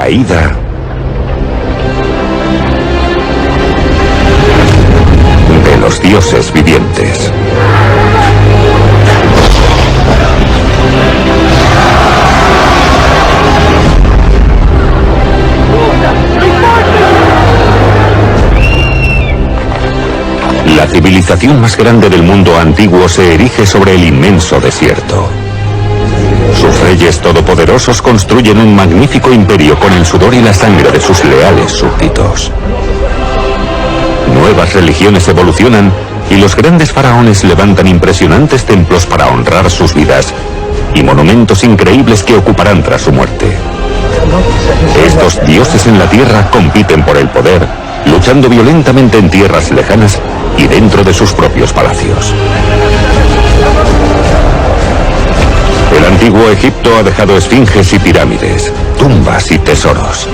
caída de los dioses vivientes. La civilización más grande del mundo antiguo se erige sobre el inmenso desierto. Sus reyes todopoderosos construyen un magnífico imperio con el sudor y la sangre de sus leales súbditos. Nuevas religiones evolucionan y los grandes faraones levantan impresionantes templos para honrar sus vidas y monumentos increíbles que ocuparán tras su muerte. Estos dioses en la tierra compiten por el poder, luchando violentamente en tierras lejanas y dentro de sus propios palacios. El antiguo Egipto ha dejado esfinges y pirámides, tumbas y tesoros.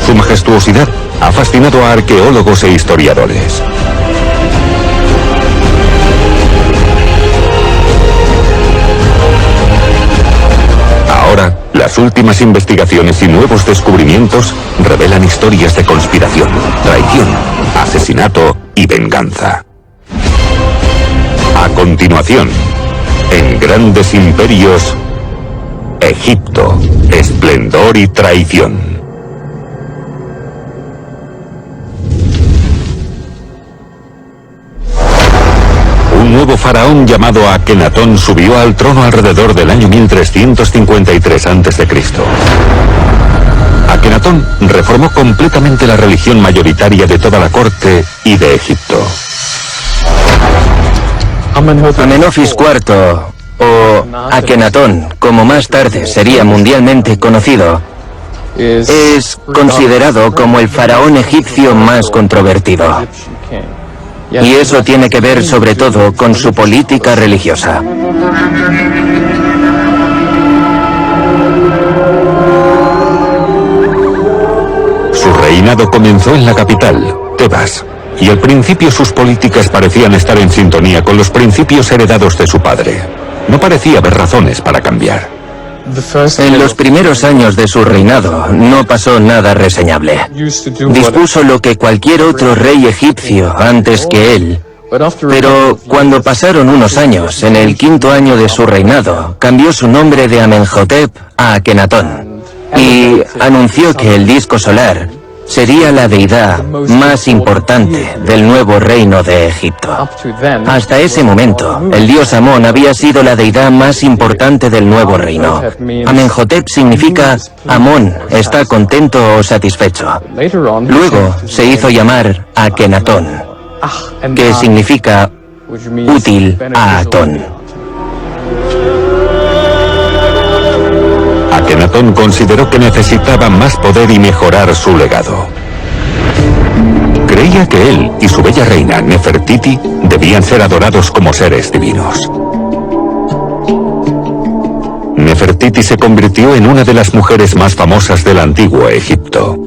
Su majestuosidad ha fascinado a arqueólogos e historiadores. Ahora, las últimas investigaciones y nuevos descubrimientos revelan historias de conspiración, traición, asesinato y venganza. A continuación, en Grandes Imperios, Egipto, esplendor y traición. Un nuevo faraón llamado Akenatón subió al trono alrededor del año 1353 a.C. Akenatón reformó completamente la religión mayoritaria de toda la corte y de Egipto. Amenofis IV, o Akenatón, como más tarde sería mundialmente conocido, es considerado como el faraón egipcio más controvertido. Y eso tiene que ver sobre todo con su política religiosa. Su reinado comenzó en la capital, Tebas, y al principio sus políticas parecían estar en sintonía con los principios heredados de su padre. No parecía haber razones para cambiar. En los primeros años de su reinado no pasó nada reseñable. Dispuso lo que cualquier otro rey egipcio antes que él. Pero cuando pasaron unos años, en el 5.º año de su reinado, cambió su nombre de Amenhotep a Akenatón y anunció que el disco solar sería la deidad más importante del nuevo reino de Egipto. Hasta ese momento, el dios Amón había sido la deidad más importante del nuevo reino. Amenhotep significa Amón está contento o satisfecho. Luego se hizo llamar Akenatón, que significa útil a Atón. Akenatón consideró que necesitaba más poder y mejorar su legado. Creía que él y su bella reina, Nefertiti, debían ser adorados como seres divinos. Nefertiti se convirtió en una de las mujeres más famosas del antiguo Egipto.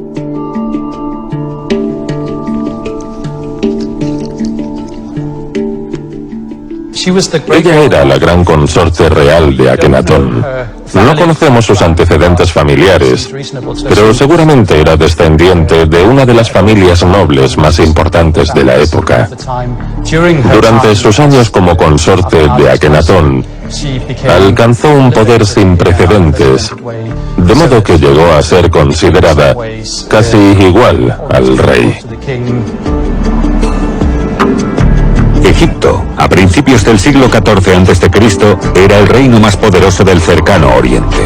Ella era la gran consorte real de Akenatón. No conocemos sus antecedentes familiares, pero seguramente era descendiente de una de las familias nobles más importantes de la época. Durante sus años como consorte de Akenatón, alcanzó un poder sin precedentes, de modo que llegó a ser considerada casi igual al rey. Egipto, a principios del siglo XIV a.C., era el reino más poderoso del cercano Oriente.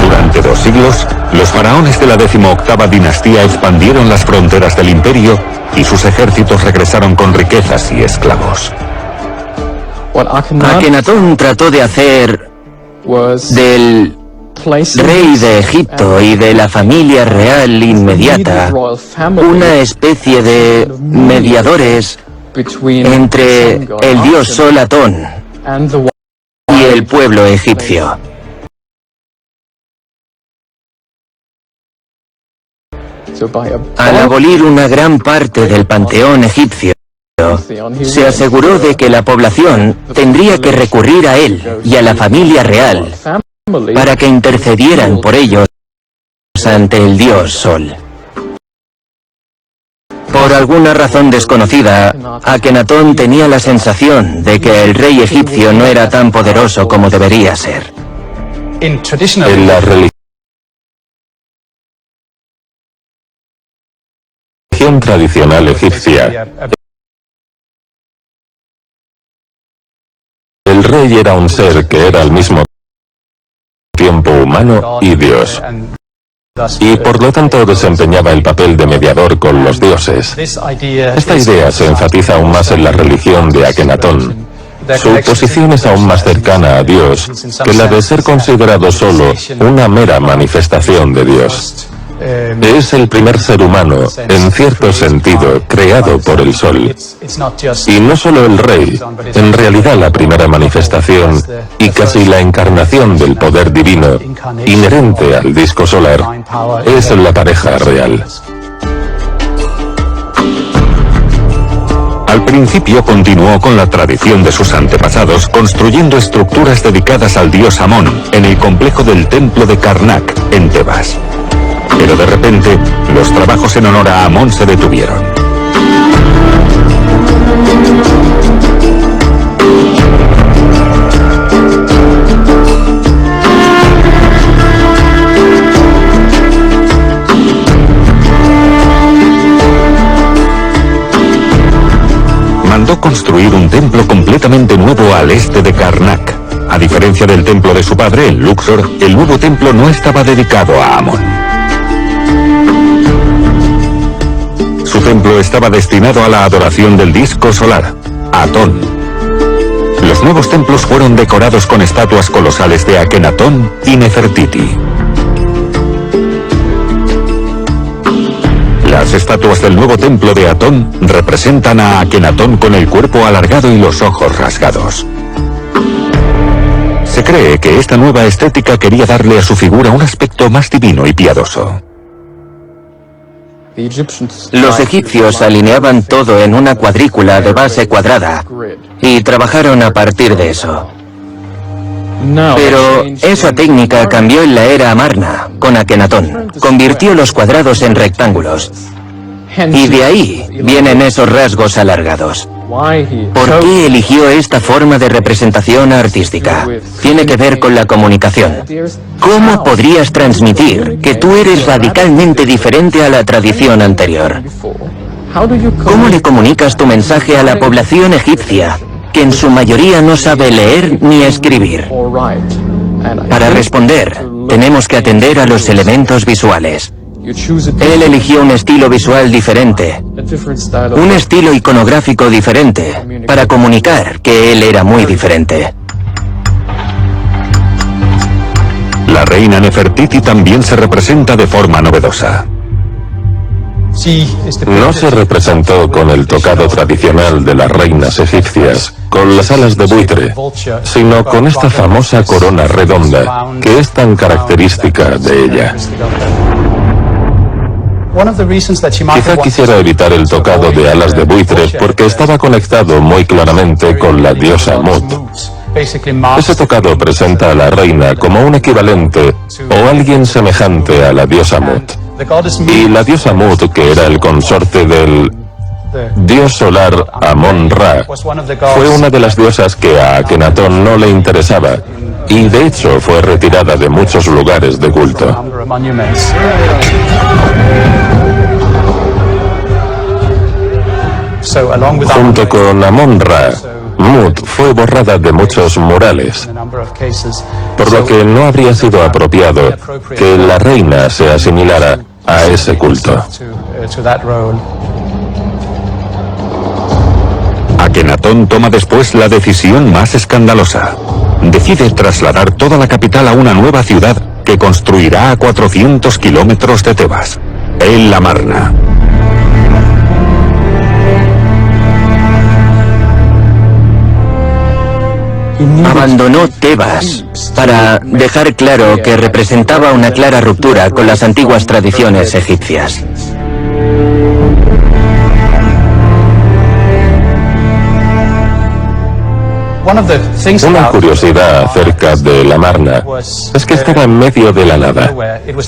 Durante 2 siglos, los faraones de la 18ª dinastía expandieron las fronteras del imperio y sus ejércitos regresaron con riquezas y esclavos. Akenatón trató de hacer del rey de Egipto y de la familia real inmediata una especie de mediadores entre el dios Sol Atón y el pueblo egipcio. Al abolir una gran parte del panteón egipcio, se aseguró de que la población tendría que recurrir a él y a la familia real para que intercedieran por ellos ante el dios Sol. Por alguna razón desconocida, Akenatón tenía la sensación de que el rey egipcio no era tan poderoso como debería ser. En la religión tradicional egipcia, el rey era un ser que era al mismo tiempo humano y dios, y por lo tanto desempeñaba el papel de mediador con los dioses. Esta idea se enfatiza aún más en la religión de Akenatón. Su posición es aún más cercana a Dios que la de ser considerado solo una mera manifestación de Dios. Es el primer ser humano, en cierto sentido, creado por el Sol. Y no solo el rey, en realidad la primera manifestación y casi la encarnación del poder divino, inherente al disco solar, es la pareja real. Al principio continuó con la tradición de sus antepasados, construyendo estructuras dedicadas al dios Amón en el complejo del templo de Karnak, en Tebas. Pero de repente, los trabajos en honor a Amón se detuvieron. Mandó construir un templo completamente nuevo al este de Karnak. A diferencia del templo de su padre en Luxor, el nuevo templo no estaba dedicado a Amón. Su templo estaba destinado a la adoración del disco solar, Atón. Los nuevos templos fueron decorados con estatuas colosales de Akenatón y Nefertiti. Las estatuas del nuevo templo de Atón representan a Akenatón con el cuerpo alargado y los ojos rasgados. Se cree que esta nueva estética quería darle a su figura un aspecto más divino y piadoso. Los egipcios alineaban todo en una cuadrícula de base cuadrada y trabajaron a partir de eso. Pero esa técnica cambió en la era Amarna, con Akenatón. Convirtió los cuadrados en rectángulos. Y de ahí vienen esos rasgos alargados. ¿Por qué eligió esta forma de representación artística? Tiene que ver con la comunicación. ¿Cómo podrías transmitir que tú eres radicalmente diferente a la tradición anterior? ¿Cómo le comunicas tu mensaje a la población egipcia, que en su mayoría no sabe leer ni escribir? Para responder, tenemos que atender a los elementos visuales. Él eligió un estilo visual diferente, un estilo iconográfico diferente, para comunicar que él era muy diferente. La reina Nefertiti también se representa de forma novedosa. No se representó con el tocado tradicional de las reinas egipcias, con las alas de buitre, sino con esta famosa corona redonda, que es tan característica de ella. Quizá quisiera evitar el tocado de alas de buitre porque estaba conectado muy claramente con la diosa Mut. Ese tocado presenta a la reina como un equivalente o alguien semejante a la diosa Mut. Y la diosa Mut, que era el consorte del dios solar Amón-Ra, fue una de las diosas que a Akenatón no le interesaba, y de hecho fue retirada de muchos lugares de culto. Junto con Amón-Ra, Mut fue borrada de muchos murales, por lo que no habría sido apropiado que la reina se asimilara a ese culto. Akenatón toma después la decisión más escandalosa. Decide trasladar toda la capital a una nueva ciudad que construirá a 400 kilómetros de Tebas, El Amarna. Abandonó Tebas para dejar claro que representaba una clara ruptura con las antiguas tradiciones egipcias. Una curiosidad acerca de la Amarna es que estaba en medio de la nada.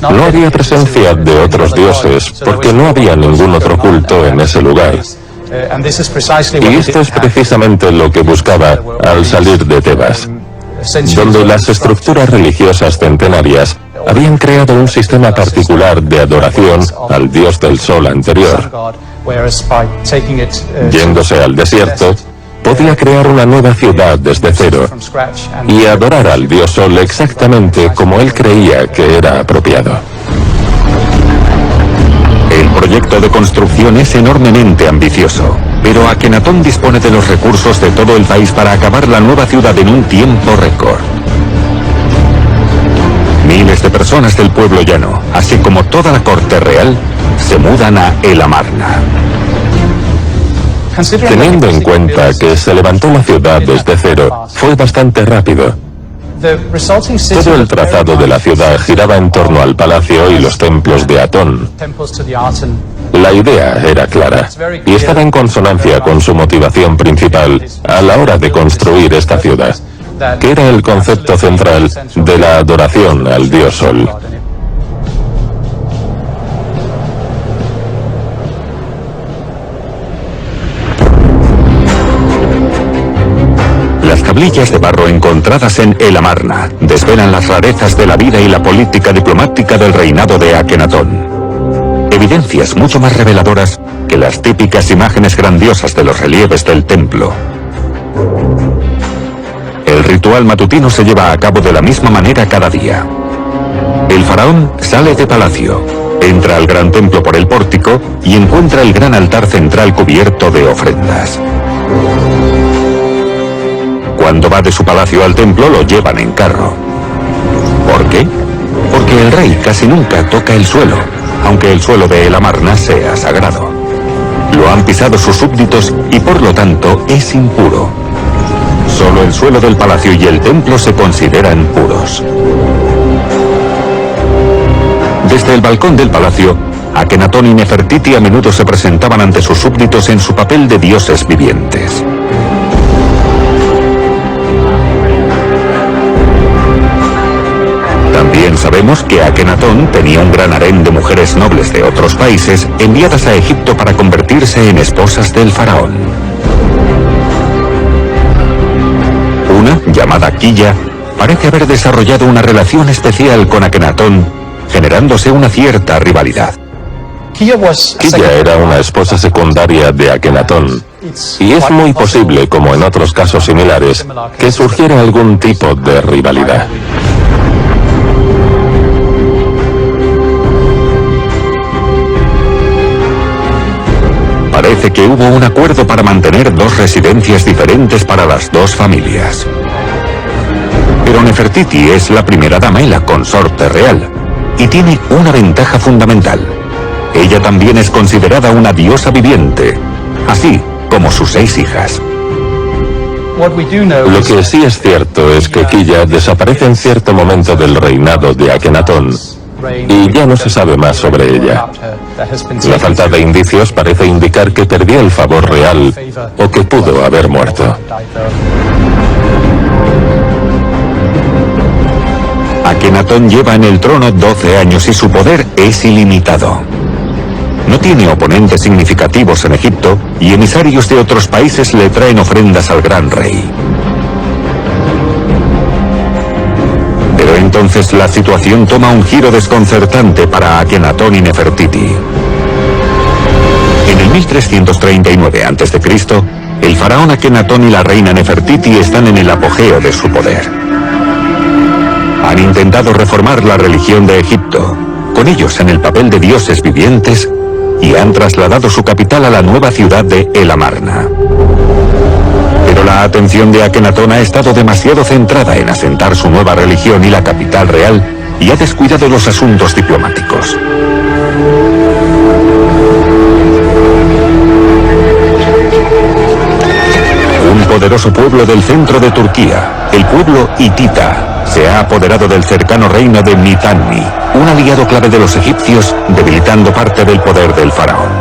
No había presencia de otros dioses porque no había ningún otro culto en ese lugar. Y esto es precisamente lo que buscaba al salir de Tebas, donde las estructuras religiosas centenarias habían creado un sistema particular de adoración al dios del sol anterior. Yéndose al desierto, podía crear una nueva ciudad desde cero y adorar al dios sol exactamente como él creía que era apropiado. El proyecto de construcción es enormemente ambicioso, pero Akenatón dispone de los recursos de todo el país para acabar la nueva ciudad en un tiempo récord. Miles de personas del pueblo llano, así como toda la corte real, se mudan a El Amarna. Teniendo en cuenta que se levantó la ciudad desde cero, fue bastante rápido. Todo el trazado de la ciudad giraba en torno al palacio y los templos de Atón. La idea era clara y estaba en consonancia con su motivación principal a la hora de construir esta ciudad, que era el concepto central de la adoración al dios Sol. Las tablillas de barro encontradas en El Amarna desvelan las rarezas de la vida y la política diplomática del reinado de Akenatón. Evidencias mucho más reveladoras que las típicas imágenes grandiosas de los relieves del templo. El ritual matutino se lleva a cabo de la misma manera cada día. El faraón sale de palacio, entra al gran templo por el pórtico y encuentra el gran altar central cubierto de ofrendas. Cuando va de su palacio al templo lo llevan en carro. ¿Por qué? Porque el rey casi nunca toca el suelo, aunque el suelo de El Amarna sea sagrado. Lo han pisado sus súbditos y por lo tanto es impuro. Solo el suelo del palacio y el templo se consideran puros. Desde el balcón del palacio, Akenatón y Nefertiti a menudo se presentaban ante sus súbditos en su papel de dioses vivientes. También sabemos que Akenatón tenía un gran harén de mujeres nobles de otros países enviadas a Egipto para convertirse en esposas del faraón. Una, llamada Quilla, parece haber desarrollado una relación especial con Akenatón, generándose una cierta rivalidad. Quilla era una esposa secundaria de Akenatón, y es muy posible, como en otros casos similares, que surgiera algún tipo de rivalidad. Parece que hubo un acuerdo para mantener dos residencias diferentes para las dos familias. Pero Nefertiti es la primera dama y la consorte real, y tiene una ventaja fundamental. Ella también es considerada una diosa viviente, así como sus 6 hijas. Lo que sí es cierto es que Quilla desaparece en cierto momento del reinado de Akenatón, y ya no se sabe más sobre ella. La falta de indicios parece indicar que perdió el favor real o que pudo haber muerto. Akenatón lleva en el trono 12 años y su poder es ilimitado. No tiene oponentes significativos en Egipto y emisarios de otros países le traen ofrendas al gran rey. Pero entonces la situación toma un giro desconcertante para Akenatón y Nefertiti. En el 1339 a.C., el faraón Akenatón y la reina Nefertiti están en el apogeo de su poder. Han intentado reformar la religión de Egipto, con ellos en el papel de dioses vivientes, y han trasladado su capital a la nueva ciudad de El Amarna. Pero la atención de Akenatón ha estado demasiado centrada en asentar su nueva religión y la capital real, y ha descuidado los asuntos diplomáticos. Un poderoso pueblo del centro de Turquía, el pueblo hitita, se ha apoderado del cercano reino de Mitanni, un aliado clave de los egipcios, debilitando parte del poder del faraón.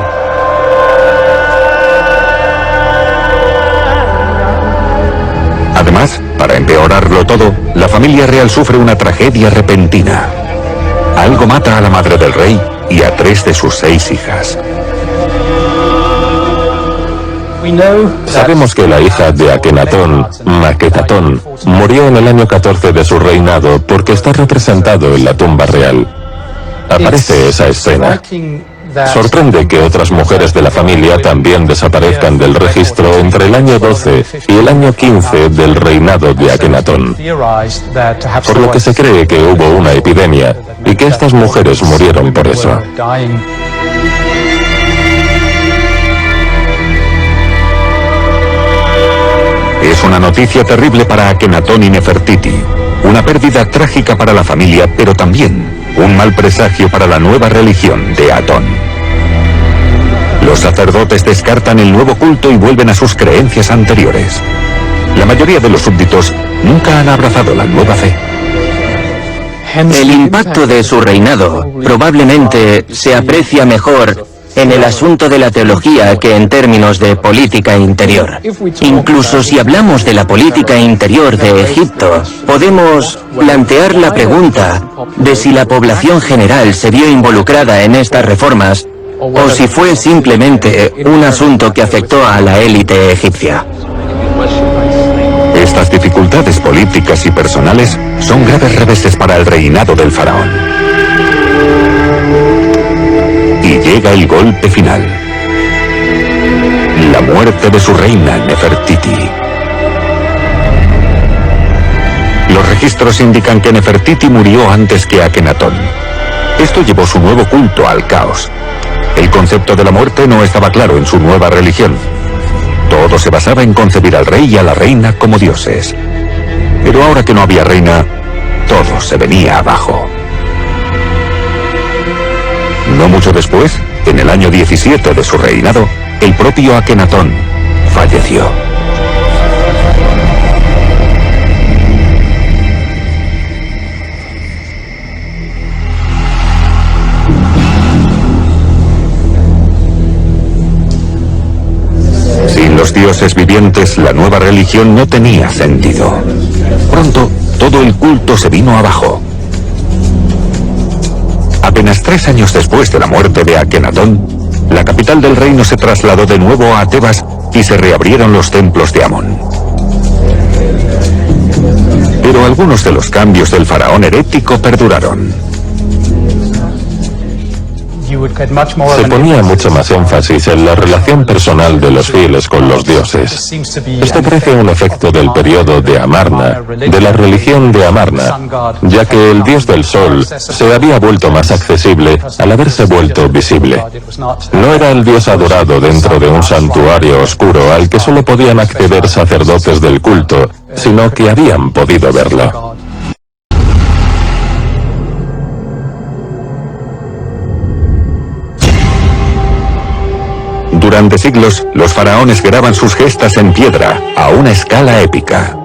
Además, todo, la familia real sufre una tragedia repentina. Algo mata a la madre del rey y a 3 de sus 6 hijas. Sabemos que la hija de Akenatón, Maquetatón, murió en el año 14 de su reinado porque está representado en la tumba real. Aparece esa escena. Sorprende que otras mujeres de la familia también desaparezcan del registro entre el año 12 y el año 15 del reinado de Akenatón, por lo que se cree que hubo una epidemia y que estas mujeres murieron por eso. Es una noticia terrible para Akenatón y Nefertiti, una pérdida trágica para la familia, pero también un mal presagio para la nueva religión de Atón. Los sacerdotes descartan el nuevo culto y vuelven a sus creencias anteriores. La mayoría de los súbditos nunca han abrazado la nueva fe. El impacto de su reinado probablemente se aprecia mejor en el asunto de la teología que en términos de política interior. Incluso si hablamos de la política interior de Egipto, podemos plantear la pregunta de si la población general se vio involucrada en estas reformas o si fue simplemente un asunto que afectó a la élite egipcia. Estas dificultades políticas y personales son graves reveses para el reinado del faraón. Y llega el golpe final. La muerte de su reina Nefertiti. Los registros indican que Nefertiti murió antes que Akenatón. Esto llevó su nuevo culto al caos. El concepto de la muerte no estaba claro en su nueva religión. Todo se basaba en concebir al rey y a la reina como dioses. Pero ahora que no había reina, todo se venía abajo. No mucho después, en el año 17 de su reinado, el propio Akenatón falleció. Sin los dioses vivientes, la nueva religión no tenía sentido. Pronto, todo el culto se vino abajo. Apenas 3 años después de la muerte de Akenatón, la capital del reino se trasladó de nuevo a Tebas y se reabrieron los templos de Amón. Pero algunos de los cambios del faraón herético perduraron. Se ponía mucho más énfasis en la relación personal de los fieles con los dioses. Esto parece un efecto del periodo de Amarna, de la religión de Amarna, ya que el dios del sol se había vuelto más accesible al haberse vuelto visible. No era el dios adorado dentro de un santuario oscuro al que solo podían acceder sacerdotes del culto, sino que habían podido verlo. Durante siglos, los faraones graban sus gestas en piedra, a una escala épica.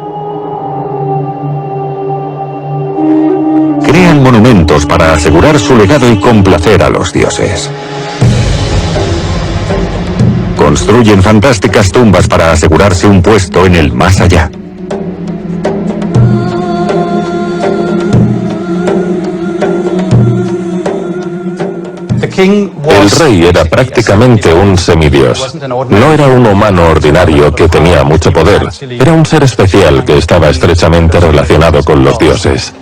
Crean monumentos para asegurar su legado y complacer a los dioses. Construyen fantásticas tumbas para asegurarse un puesto en el más allá. El rey era prácticamente un semidios. No era un humano ordinario que tenía mucho poder. Era un ser especial que estaba estrechamente relacionado con los dioses.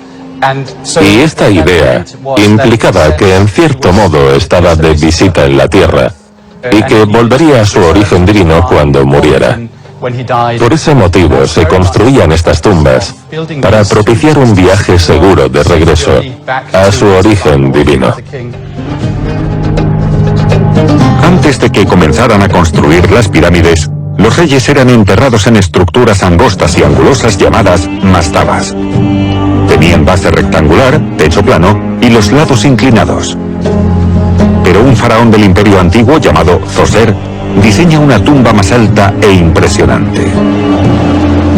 Y esta idea implicaba que en cierto modo estaba de visita en la tierra y que volvería a su origen divino cuando muriera. Por ese motivo se construían estas tumbas, para propiciar un viaje seguro de regreso a su origen divino. Antes de que comenzaran a construir las pirámides, los reyes eran enterrados en estructuras angostas y angulosas llamadas mastabas. Tenían base rectangular, techo plano y los lados inclinados. Pero un faraón del imperio antiguo llamado Zoser diseña una tumba más alta e impresionante.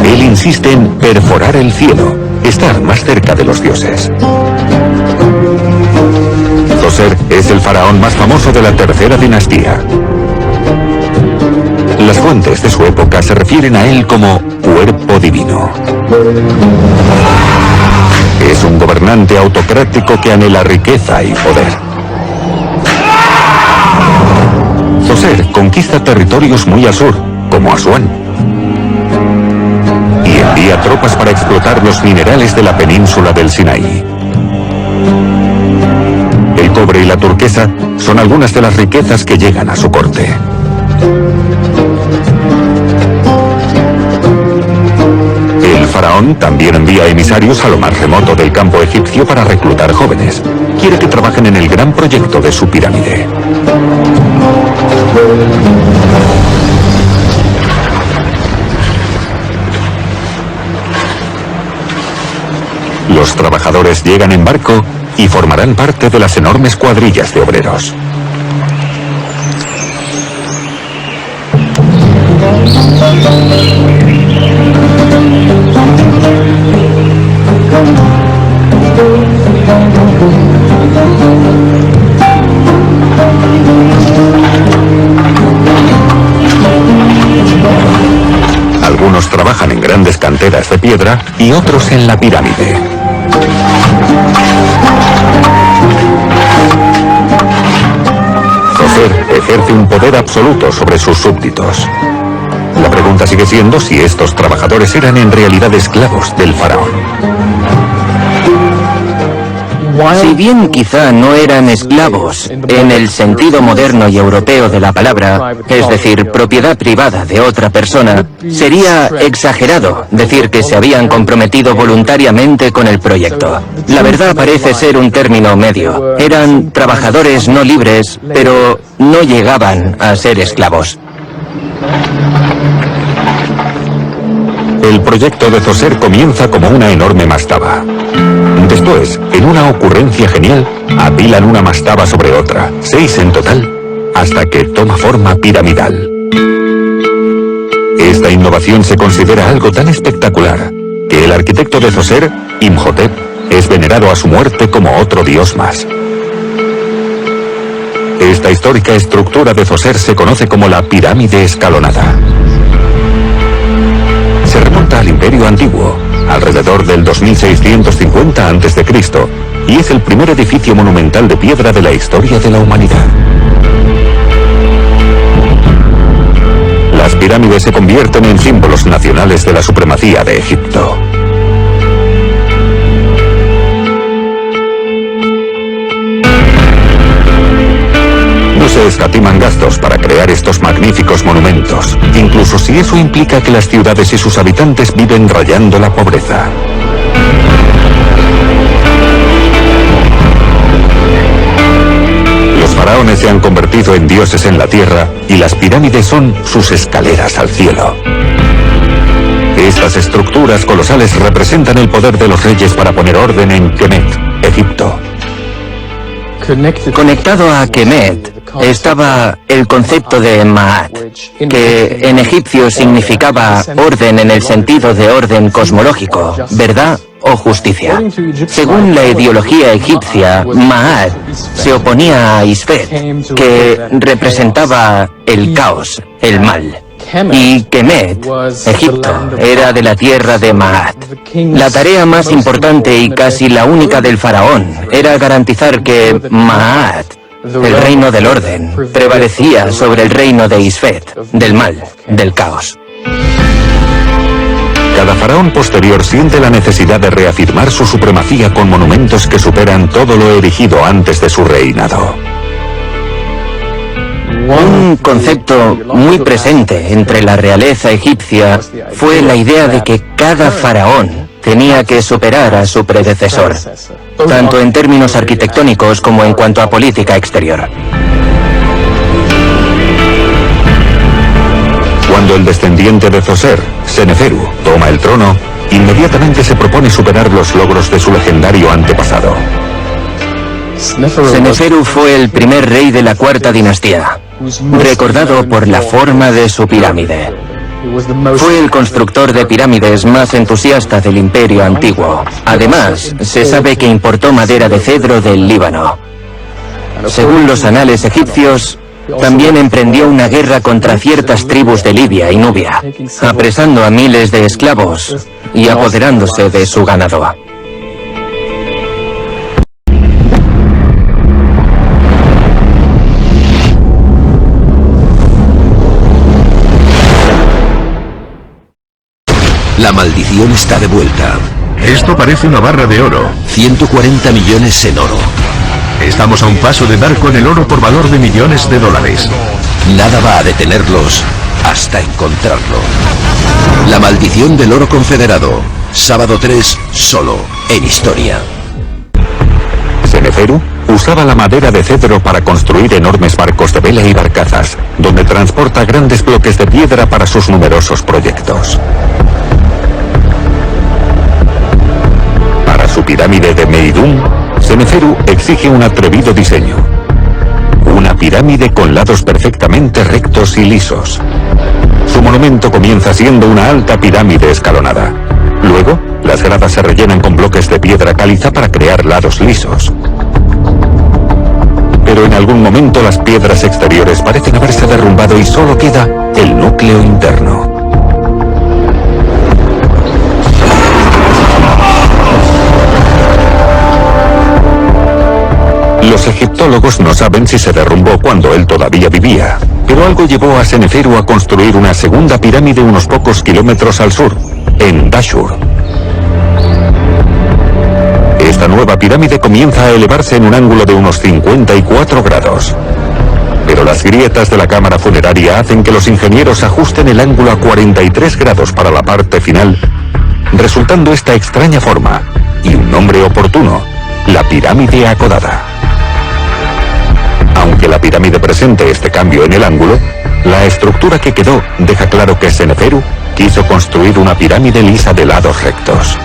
Él insiste en perforar el cielo, estar más cerca de los dioses. Zoser es el faraón más famoso de la tercera dinastía. Las fuentes de su época se refieren a él como cuerpo divino. Es un gobernante autocrático que anhela riqueza y poder. Zoser conquista territorios muy al sur, como Asuán, y envía tropas para explotar los minerales de la península del Sinaí. El cobre y la turquesa son algunas de las riquezas que llegan a su corte. El faraón también envía emisarios a lo más remoto del campo egipcio para reclutar jóvenes. Quiere que trabajen en el gran proyecto de su pirámide. Los trabajadores llegan en barco y formarán parte de las enormes cuadrillas de obreros. Algunos trabajan en grandes canteras de piedra y otros en la pirámide. Zoser ejerce un poder absoluto sobre sus súbditos. La pregunta sigue siendo si estos trabajadores eran en realidad esclavos del faraón. Si bien quizá no eran esclavos en el sentido moderno y europeo de la palabra, es decir, propiedad privada de otra persona, sería exagerado decir que se habían comprometido voluntariamente con el proyecto. La verdad parece ser un término medio. Eran trabajadores no libres, pero no llegaban a ser esclavos. El proyecto de Zoser comienza como una enorme mastaba. Después, en una ocurrencia genial, apilan una mastaba sobre otra, 6 en total, hasta que toma forma piramidal. Esta innovación se considera algo tan espectacular que el arquitecto de Zoser, Imhotep, es venerado a su muerte como otro dios más. Esta histórica estructura de Zoser se conoce como la pirámide escalonada. Se remonta al Imperio Antiguo, alrededor del 2650 a.C., y es el primer edificio monumental de piedra de la historia de la humanidad. Las pirámides se convierten en símbolos nacionales de la supremacía de Egipto. No se escatiman gastos para crear estos magníficos monumentos, incluso si eso implica que las ciudades y sus habitantes viven rayando la pobreza. Los faraones se han convertido en dioses en la tierra y las pirámides son sus escaleras al cielo. Estas estructuras colosales representan el poder de los reyes para poner orden en Kemet, Egipto. Conectado a Kemet estaba el concepto de Ma'at, que en egipcio significaba orden en el sentido de orden cosmológico, verdad o justicia. Según la ideología egipcia, Ma'at se oponía a Isfet, que representaba el caos, el mal. Y Kemet, Egipto, era de la tierra de Ma'at. La tarea más importante y casi la única del faraón era garantizar que Ma'at, el reino del orden, prevalecía sobre el reino de Isfet, del mal, del caos. Cada faraón posterior siente la necesidad de reafirmar su supremacía con monumentos que superan todo lo erigido antes de su reinado. Un concepto muy presente entre la realeza egipcia fue la idea de que cada faraón tenía que superar a su predecesor, tanto en términos arquitectónicos como en cuanto a política exterior. Cuando el descendiente de Zoser, Seneferu, toma el trono, inmediatamente se propone superar los logros de su legendario antepasado. Seneferu fue el primer rey de la cuarta dinastía, recordado por la forma de su pirámide. Fue el constructor de pirámides más entusiasta del Imperio Antiguo. Además, se sabe que importó madera de cedro del Líbano. Según los anales egipcios, También emprendió una guerra contra ciertas tribus de Libia y Nubia, apresando a miles de esclavos y apoderándose de su ganado. La maldición está de vuelta. Esto parece una barra de oro. 140 millones en oro. Estamos a un paso de dar con el oro por valor de millones de dólares. Nada va a detenerlos hasta encontrarlo. La maldición del oro confederado. Sábado 3, solo en Historia. Seneferu usaba la madera de cedro para construir enormes barcos de vela y barcazas, donde transporta grandes bloques de piedra para sus numerosos proyectos. Para su pirámide de Meidum, Seneferu exige un atrevido diseño. Una pirámide con lados perfectamente rectos y lisos. Su monumento comienza siendo una alta pirámide escalonada. Luego, las gradas se rellenan con bloques de piedra caliza para crear lados lisos. Pero en algún momento las piedras exteriores parecen haberse derrumbado y solo queda el núcleo interno. Los egiptólogos no saben si se derrumbó cuando él todavía vivía, pero algo llevó a Seneferu a construir una segunda pirámide unos pocos kilómetros al sur, en Dashur. Esta nueva pirámide comienza a elevarse en un ángulo de unos 54 grados. Pero las grietas de la cámara funeraria hacen que los ingenieros ajusten el ángulo a 43 grados para la parte final, resultando esta extraña forma y un nombre oportuno, la pirámide acodada. Aunque la pirámide presente este cambio en el ángulo, la estructura que quedó deja claro que Seneferu quiso construir una pirámide lisa de lados rectos.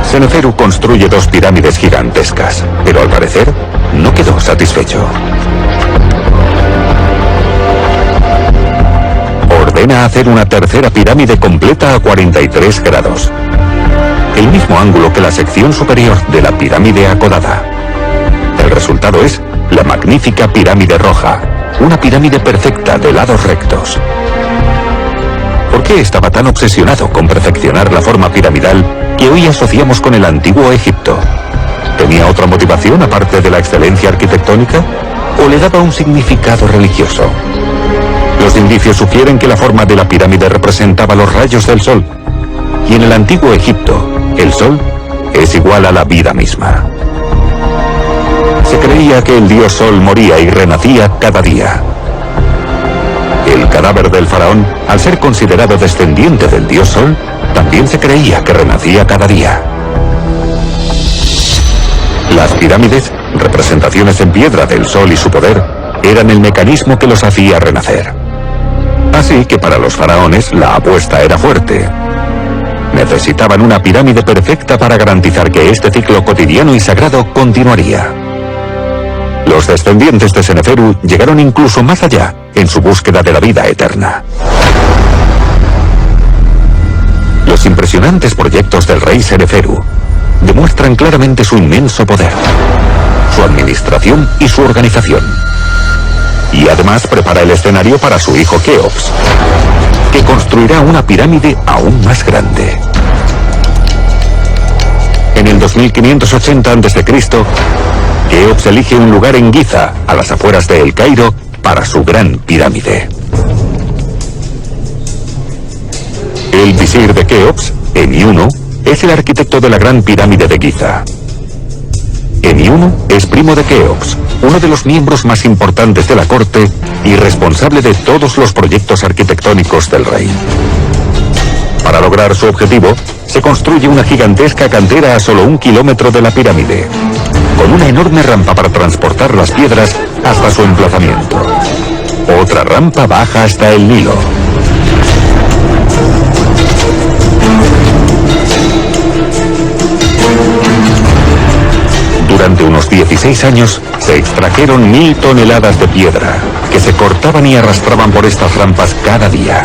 Seneferu construye dos pirámides gigantescas, pero al parecer no quedó satisfecho. Ordena hacer una tercera pirámide completa a 43 grados. El mismo ángulo que la sección superior de la pirámide acodada. El resultado es la magnífica pirámide roja, una pirámide perfecta de lados rectos. ¿Por qué estaba tan obsesionado con perfeccionar la forma piramidal que hoy asociamos con el antiguo Egipto? ¿Tenía otra motivación aparte de la excelencia arquitectónica? ¿O le daba un significado religioso? Los indicios sugieren que la forma de la pirámide representaba los rayos del sol. Y en el antiguo Egipto, el sol es igual a la vida misma. Se creía que el dios Sol moría y renacía cada día. El cadáver del faraón, al ser considerado descendiente del dios Sol, también se creía que renacía cada día. Las pirámides, representaciones en piedra del Sol y su poder, eran el mecanismo que los hacía renacer. Así que para los faraones la apuesta era fuerte. Necesitaban una pirámide perfecta para garantizar que este ciclo cotidiano y sagrado continuaría. Los descendientes de Seneferu llegaron incluso más allá en su búsqueda de la vida eterna. Los impresionantes proyectos del rey Seneferu demuestran claramente su inmenso poder, su administración y su organización. Y además prepara el escenario para su hijo Keops, que construirá una pirámide aún más grande. En el 2580 a.C., Keops elige un lugar en Giza, a las afueras de El Cairo, para su gran pirámide. El visir de Keops, Eniuno, es el arquitecto de la gran pirámide de Giza. Eniuno es primo de Keops, uno de los miembros más importantes de la corte y responsable de todos los proyectos arquitectónicos del rey. Para lograr su objetivo, se construye una gigantesca cantera a solo 1 kilómetro de la pirámide, con una enorme rampa para transportar las piedras hasta su emplazamiento. Otra rampa baja hasta el Nilo. Durante unos 16 años se extrajeron 1000 toneladas de piedra, que se cortaban y arrastraban por estas rampas cada día.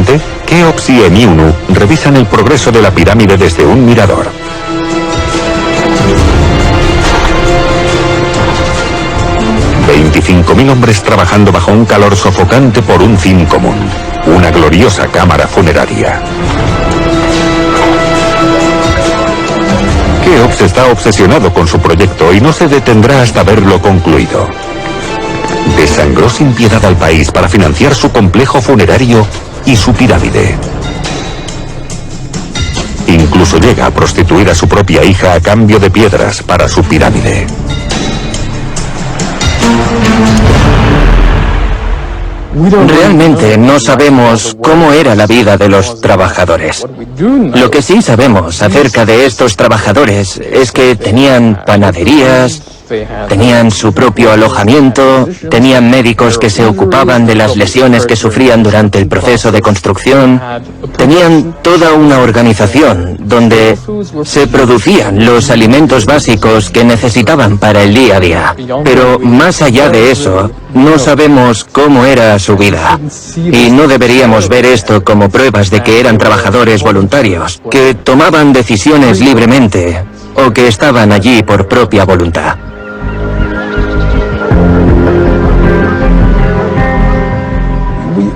Finalmente, Keops y Eniunu revisan el progreso de la pirámide desde un mirador. $25.000 hombres trabajando bajo un calor sofocante por un fin común, una gloriosa cámara funeraria. Keops está obsesionado con su proyecto y no se detendrá hasta verlo concluido. Desangró sin piedad al país para financiar su complejo funerario y su pirámide. Incluso llega a prostituir a su propia hija a cambio de piedras para su pirámide. Realmente no sabemos cómo era la vida de los trabajadores. Lo que sí sabemos acerca de estos trabajadores es que tenían panaderías, tenían su propio alojamiento, tenían médicos que se ocupaban de las lesiones que sufrían durante el proceso de construcción, tenían toda una organización donde se producían los alimentos básicos que necesitaban para el día a día. Pero más allá de eso, no sabemos cómo era su vida. Y no deberíamos ver esto como pruebas de que eran trabajadores voluntarios, que tomaban decisiones libremente o que estaban allí por propia voluntad.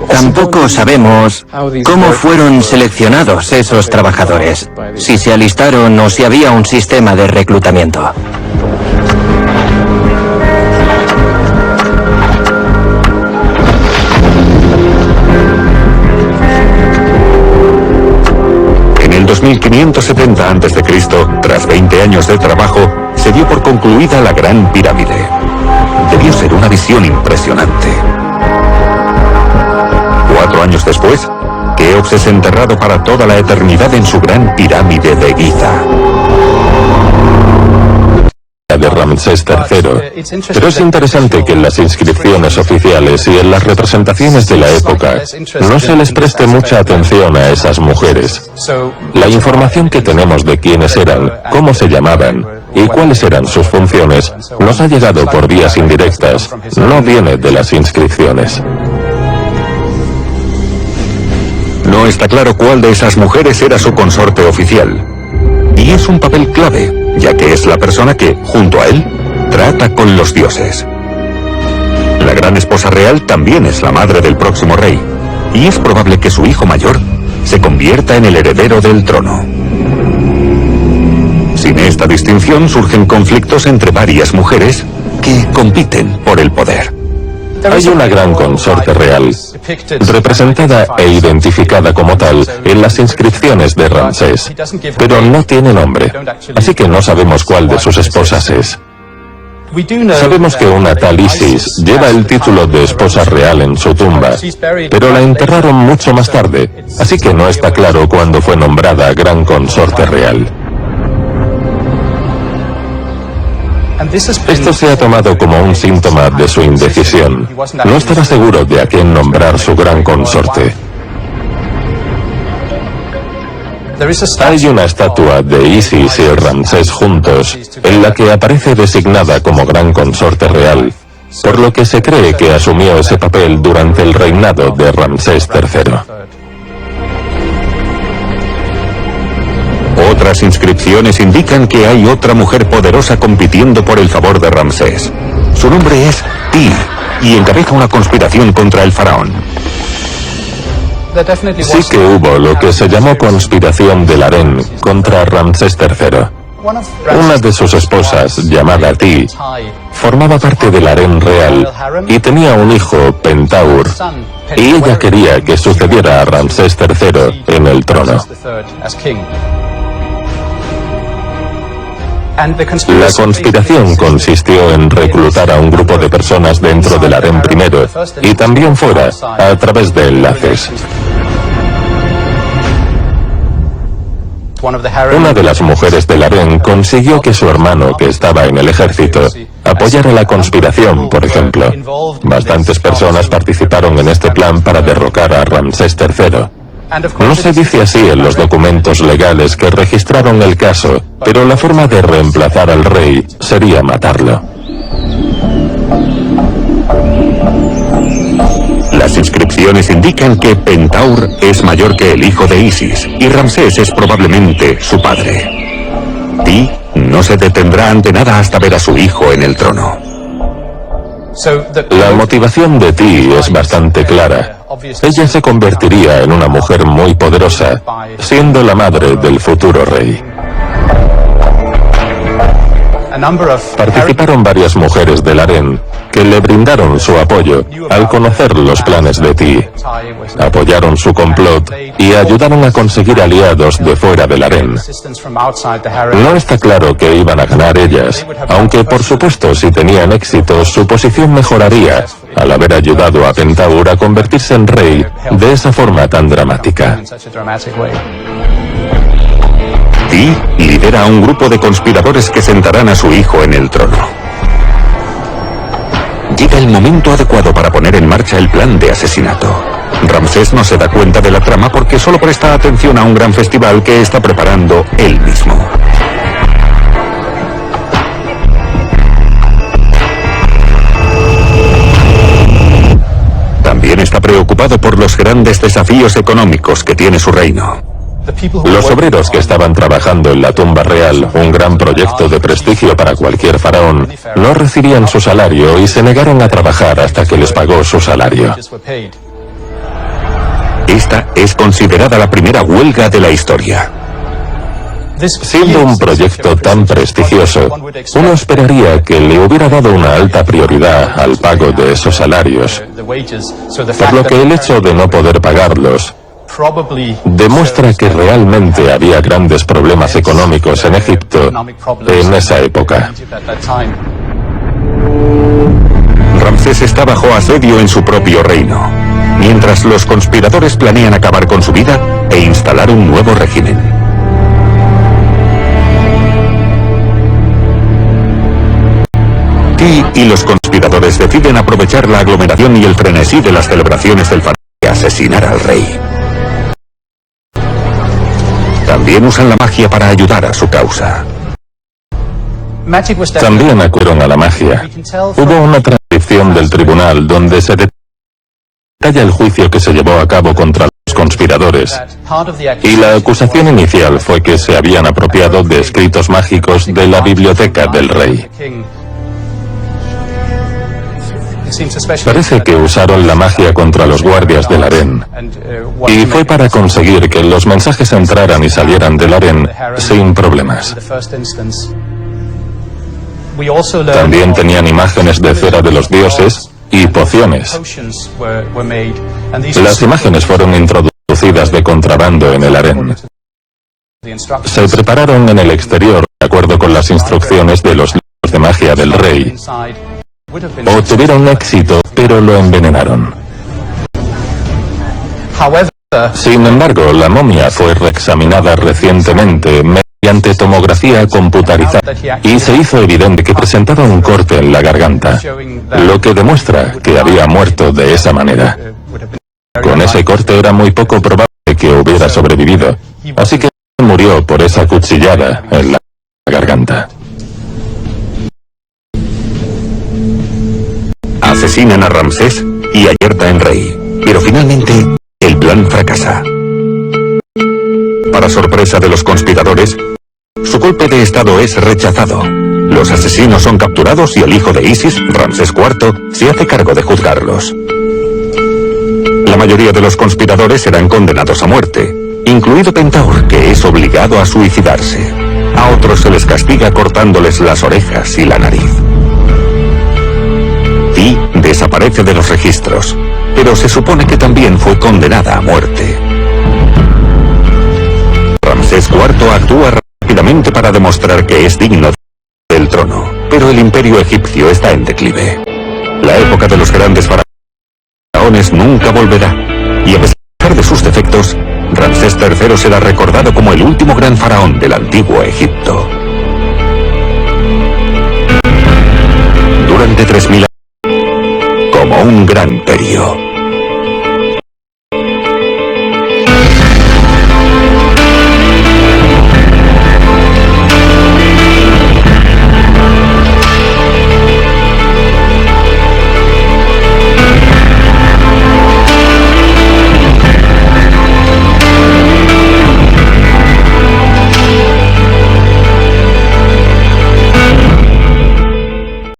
Tampoco sabemos cómo fueron seleccionados esos trabajadores, si se alistaron o si había un sistema de reclutamiento. En el 2570 a.C., tras 20 años de trabajo, se dio por concluida la Gran Pirámide. Debió ser una visión impresionante. 4 años después, Keops es enterrado para toda la eternidad en su gran pirámide de Giza. De Ramsés III. Pero es interesante que en las inscripciones oficiales y en las representaciones de la época no se les preste mucha atención a esas mujeres. La información que tenemos de quiénes eran, cómo se llamaban y cuáles eran sus funciones nos ha llegado por vías indirectas, no viene de las inscripciones. No está claro cuál de esas mujeres era su consorte oficial. Y es un papel clave, ya que es la persona que, junto a él, trata con los dioses. La gran esposa real también es la madre del próximo rey, y es probable que su hijo mayor se convierta en el heredero del trono. Sin esta distinción surgen conflictos entre varias mujeres que compiten por el poder. Hay una gran consorte real, representada e identificada como tal en las inscripciones de Ramsés, pero no tiene nombre, así que no sabemos cuál de sus esposas es. Sabemos que una tal Isis lleva el título de esposa real en su tumba, pero la enterraron mucho más tarde, así que no está claro cuándo fue nombrada gran consorte real. Esto se ha tomado como un síntoma de su indecisión. No estará seguro de a quién nombrar su gran consorte. Hay una estatua de Isis y Ramsés juntos, en la que aparece designada como gran consorte real, por lo que se cree que asumió ese papel durante el reinado de Ramsés III. Otras inscripciones indican que hay otra mujer poderosa compitiendo por el favor de Ramsés. Su nombre es Ti, y encabeza una conspiración contra el faraón. Sí que hubo lo que se llamó conspiración del harén contra Ramsés III. Una de sus esposas, llamada Ti, formaba parte del harén real y tenía un hijo, Pentaur, y ella quería que sucediera a Ramsés III en el trono. La conspiración consistió en reclutar a un grupo de personas dentro del harén primero y también fuera, a través de enlaces. Una de las mujeres del harén consiguió que su hermano, que estaba en el ejército, apoyara la conspiración, por ejemplo. Bastantes personas participaron en este plan para derrocar a Ramsés III. No se dice así en los documentos legales que registraron el caso, pero la forma de reemplazar al rey sería matarlo. Las inscripciones indican que Pentaur es mayor que el hijo de Isis y Ramsés es probablemente su padre. Ti no se detendrá ante nada hasta ver a su hijo en el trono. La motivación de Ti es bastante clara. Ella se convertiría en una mujer muy poderosa, siendo la madre del futuro rey. Participaron varias mujeres del harén que le brindaron su apoyo al conocer los planes de Ti, apoyaron su complot y ayudaron a conseguir aliados de fuera del harén. No está claro que iban a ganar ellas, aunque por supuesto si tenían éxito su posición mejoraría al haber ayudado a Pentaur a convertirse en rey de esa forma tan dramática. Ti lidera a un grupo de conspiradores que sentarán a su hijo en el trono. Llega el momento adecuado para poner en marcha el plan de asesinato. Ramsés no se da cuenta de la trama porque solo presta atención a un gran festival que está preparando él mismo. También está preocupado por los grandes desafíos económicos que tiene su reino. Los obreros que estaban trabajando en la tumba real, un gran proyecto de prestigio para cualquier faraón, no recibían su salario y se negaron a trabajar hasta que les pagó su salario. Esta es considerada la primera huelga de la historia. Siendo un proyecto tan prestigioso, uno esperaría que le hubiera dado una alta prioridad al pago de esos salarios, por lo que el hecho de no poder pagarlos demuestra que realmente había grandes problemas económicos en Egipto en esa época. Ramsés está bajo asedio en su propio reino, mientras los conspiradores planean acabar con su vida e instalar un nuevo régimen. Ti y los conspiradores deciden aprovechar la aglomeración y el frenesí de las celebraciones del faraón y asesinar al rey. También usan la magia para ayudar a su causa. También acudieron a la magia. Hubo una transcripción del tribunal donde se detalla el juicio que se llevó a cabo contra los conspiradores, y la acusación inicial fue que se habían apropiado de escritos mágicos de la biblioteca del rey. Parece que usaron la magia contra los guardias del harén, y fue para conseguir que los mensajes entraran y salieran del harén sin problemas. También tenían imágenes de cera de los dioses y pociones. Las imágenes fueron introducidas de contrabando en el harén. Se prepararon en el exterior de acuerdo con las instrucciones de los libros de magia del rey. Obtuvieron éxito, pero lo envenenaron. Sin embargo, la momia fue reexaminada recientemente mediante tomografía computarizada y se hizo evidente que presentaba un corte en la garganta, lo que demuestra que había muerto de esa manera. Con ese corte era muy poco probable que hubiera sobrevivido, así que murió por esa cuchillada en la garganta. Asesinan a Ramsés y a Yerta en rey, pero finalmente el plan fracasa. Para sorpresa de los conspiradores, su golpe de estado es rechazado. Los asesinos son capturados y el hijo de Isis, Ramsés IV, se hace cargo de juzgarlos. La mayoría de los conspiradores serán condenados a muerte, incluido Pentaur, que es obligado a suicidarse. A otros se les castiga cortándoles las orejas y la nariz. Ti desaparece de los registros, pero se supone que también fue condenada a muerte. Ramsés IV actúa rápidamente para demostrar que es digno del trono, pero el imperio egipcio está en declive. La época de los grandes faraones nunca volverá, y a pesar de sus defectos, Ramsés III será recordado como el último gran faraón del antiguo Egipto. Durante 3000 años, como un gran imperio.